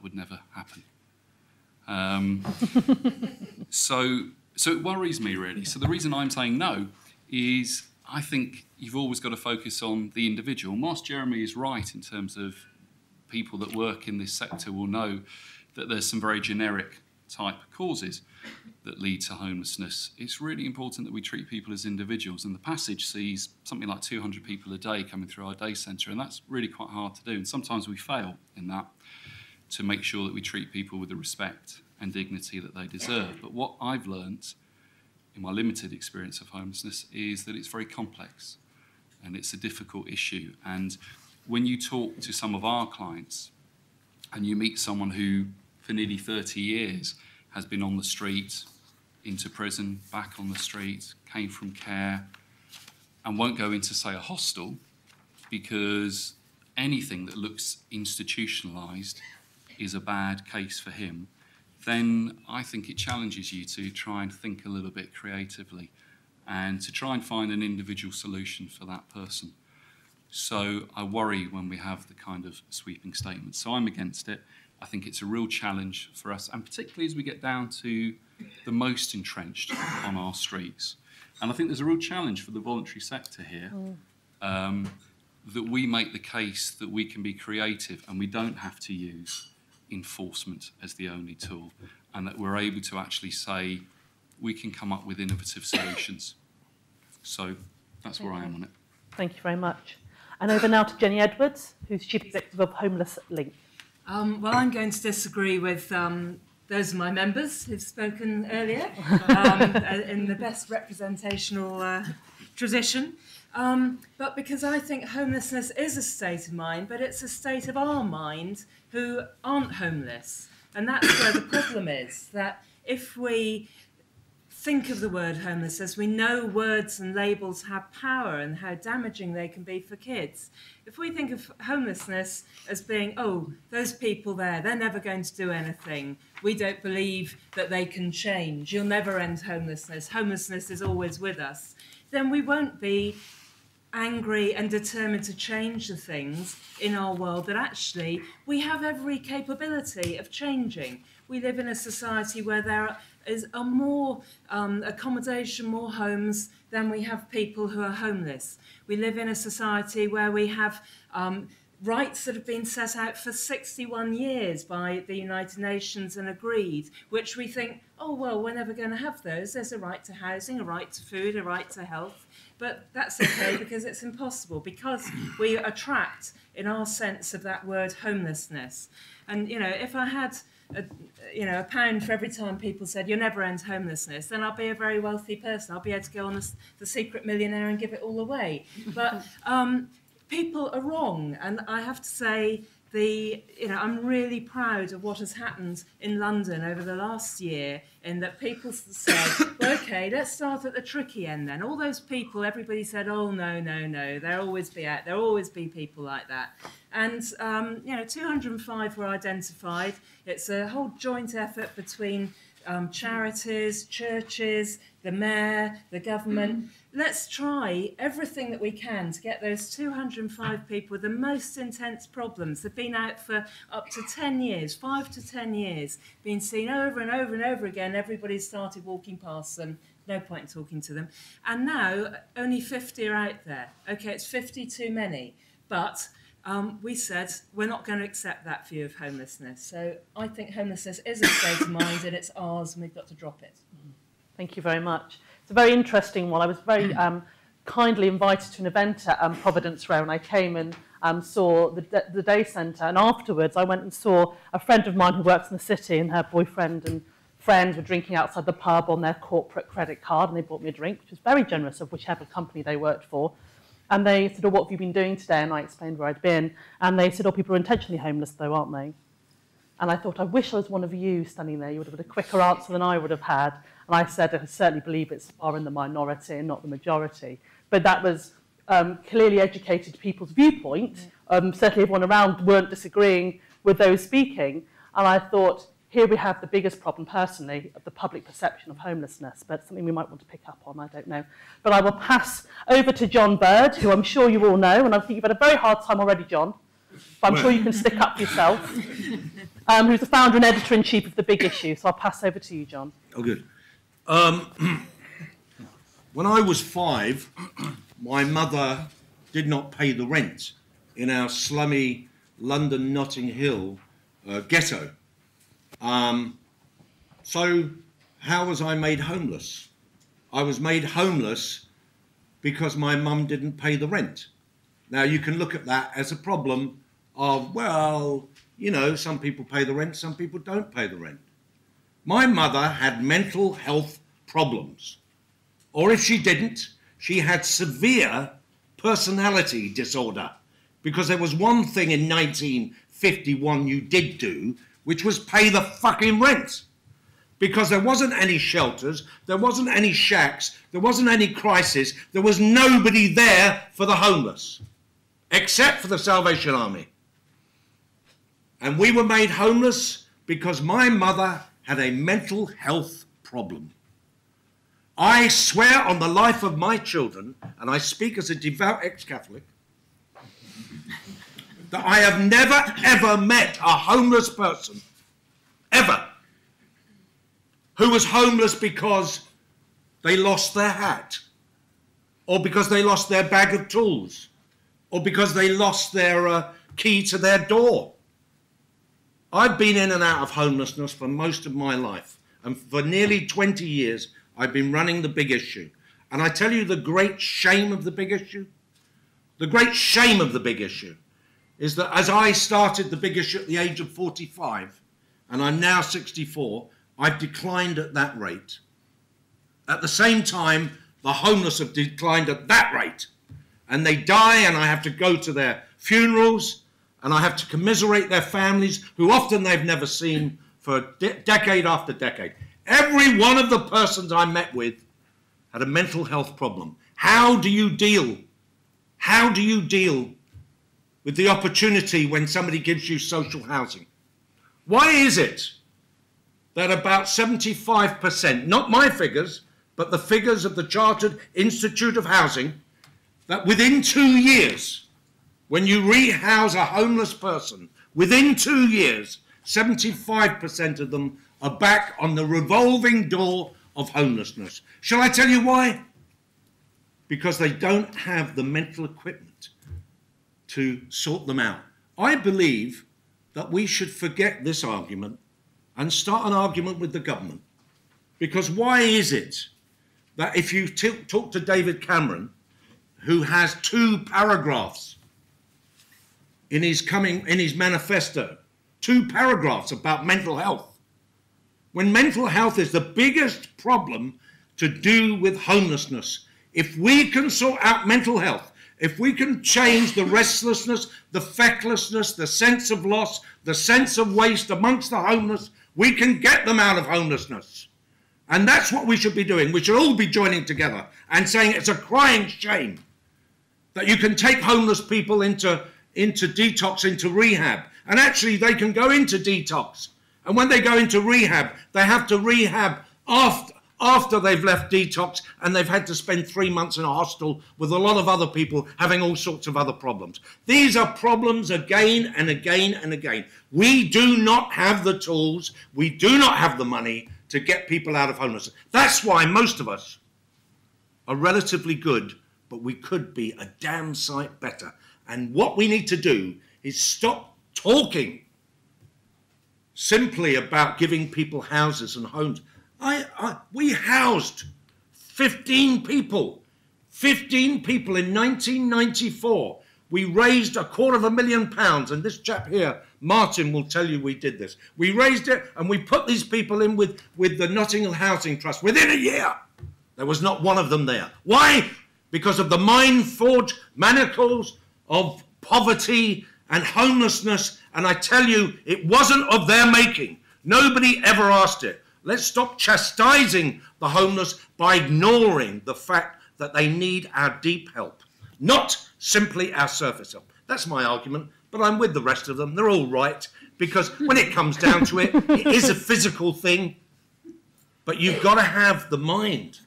would never happen. So it worries me, really. So the reason I'm saying no is I think you've always got to focus on the individual. And whilst Jeremy is right in terms of people that work in this sector will know that there's some very generic type causes that lead to homelessness, it's really important that we treat people as individuals. And the passage sees something like 200 people a day coming through our day centre, and that's really quite hard to do. And sometimes we fail in that, to make sure that we treat people with the respect and dignity that they deserve. But what I've learnt in my limited experience of homelessness is that it's very complex and it's a difficult issue. And when you talk to some of our clients and you meet someone who for nearly 30 years has been on the street, into prison, back on the street, came from care, and won't go into, say, a hostel, because anything that looks institutionalised is a bad case for him, then I think it challenges you to try and think a little bit creatively and to try and find an individual solution for that person. So I worry when we have the kind of sweeping statements. So I'm against it. I think it's a real challenge for us, and particularly as we get down to the most entrenched on our streets. And I think there's a real challenge for the voluntary sector here, that we make the case that we can be creative and we don't have to use enforcement as the only tool, and that we're able to actually say we can come up with innovative solutions. So that's where I am on it. Thank you very much. And over now to Jenny Edwards, who's Chief Executive of Homeless Link. Well, I'm going to disagree with those of my members who've spoken earlier in the best representational tradition. But because I think homelessness is a state of mind, but it's a state of our mind who aren't homeless. And that's where the problem is, that if we think of the word homelessness, we know words and labels have power and how damaging they can be for kids. If we think of homelessness as being, oh, those people there, they're never going to do anything. We don't believe that they can change. You'll never end homelessness. Homelessness is always with us. Then we won't be angry and determined to change the things in our world that actually we have every capability of changing. We live in a society where there is more accommodation, more homes than we have people who are homeless. We live in a society where we have rights that have been set out for 61 years by the United Nations and agreed, which we think, oh, well, we're never going to have those. There's a right to housing, a right to food, a right to health. But that's okay because it's impossible, because we are trapped in our sense of that word homelessness. And, you know, if I had a pound for every time people said you'll never end homelessness, then I'll be a very wealthy person. I'll be able to go on the Secret Millionaire and give it all away. But people are wrong, and I have to say I'm really proud of what has happened in London over the last year, in that people said, well, okay, let's start at the tricky end then. All those people, everybody said, oh, no, there'll always be people like that. And, 205 were identified. It's a whole joint effort between charities, churches, the mayor, the government. Let's try everything that we can to get those 205 people with the most intense problems. They've been out for up to 10 years, 5 to 10 years, been seen over and over and over again. Everybody's started walking past them. No point in talking to them. And now only 50 are out there. Okay, it's 50 too many. But we said we're not going to accept that view of homelessness. So I think homelessness is a state of mind, and it's ours, and we've got to drop it. Thank you very much. It's a very interesting one. I was very kindly invited to an event at Providence Row, and I came and saw the day centre, and afterwards I went and saw a friend of mine who works in the city, and her boyfriend and friends were drinking outside the pub on their corporate credit card, and they bought me a drink, which was very generous of whichever company they worked for. And they said, oh, what have you been doing today? And I explained where I'd been. And they said, oh, people are intentionally homeless though, aren't they? And I thought, I wish I was one of you standing there. You would have had a quicker answer than I would have had. And I said, I certainly believe it's far in the minority and not the majority. But that was clearly educated people's viewpoint. Certainly everyone around weren't disagreeing with those speaking. And I thought, here we have the biggest problem, personally, of the public perception of homelessness, but something we might want to pick up on, I don't know. But I will pass over to John Bird, who I'm sure you all know, and I think you've had a very hard time already, John. But I'm sure you can stick up for yourself. who's the founder and editor-in-chief of The Big Issue. So I'll pass over to you, John. Oh, good. When I was 5, my mother did not pay the rent in our slummy London Notting Hill ghetto. So how was I made homeless? I was made homeless because my mum didn't pay the rent. Now, you can look at that as a problem of, well, you know, some people pay the rent, some people don't pay the rent. My mother had mental health problems. Or if she didn't, she had severe personality disorder. Because there was one thing in 1951 you did do, which was pay the fucking rent. Because there wasn't any shelters, there wasn't any shacks, there wasn't any crisis, there was nobody there for the homeless, except for the Salvation Army. And we were made homeless because my mother had a mental health problem. I swear on the life of my children, and I speak as a devout ex-Catholic, that I have never ever met a homeless person, ever, who was homeless because they lost their hat, or because they lost their bag of tools, or because they lost their key to their door. I've been in and out of homelessness for most of my life, and for nearly 20 years I've been running The Big Issue. And I tell you the great shame of The Big Issue, the great shame of The Big Issue is that as I started The Big Issue at the age of 45, and I'm now 64, I've declined at that rate. At the same time, the homeless have declined at that rate. And they die, and I have to go to their funerals, and I have to commiserate their families, who often they've never seen for decade after decade. Every one of the persons I met with had a mental health problem. How do you deal? How do you deal with the opportunity when somebody gives you social housing? Why is it that about 75%, not my figures, but the figures of the Chartered Institute of Housing, that within 2 years, when you rehouse a homeless person, within 2 years, 75% of them are back on the revolving door of homelessness. Shall I tell you why? Because they don't have the mental equipment to sort them out. I believe that we should forget this argument and start an argument with the government. Because why is it that if you talk to David Cameron, who has 2 paragraphs in his manifesto, 2 paragraphs about mental health, when mental health is the biggest problem to do with homelessness, if we can sort out mental health, if we can change the restlessness, the fecklessness, the sense of loss, the sense of waste amongst the homeless, we can get them out of homelessness. And that's what we should be doing. We should all be joining together and saying it's a crying shame that you can take homeless people into detox, into rehab. And actually they can go into detox. And when they go into rehab, they have to rehab after they've left detox, and they've had to spend 3 months in a hostel with a lot of other people having all sorts of other problems. These are problems again and again and again. We do not have the tools, we do not have the money to get people out of homelessness. That's why most of us are relatively good, but we could be a damn sight better. And what we need to do is stop talking simply about giving people houses and homes. We housed 15 people in 1994. We raised £250,000, and this chap here, Martin, will tell you we did this. We raised it, and we put these people in with the Notting Hill Housing Trust. Within a year, there was not one of them there. Why? Because of the mind-forged manacles of poverty and homelessness, and I tell you, it wasn't of their making. Nobody ever asked it. Let's stop chastising the homeless by ignoring the fact that they need our deep help, not simply our surface help. That's my argument, but I'm with the rest of them. They're all right, because when it comes down to it, it is a physical thing, but you've got to have the mind.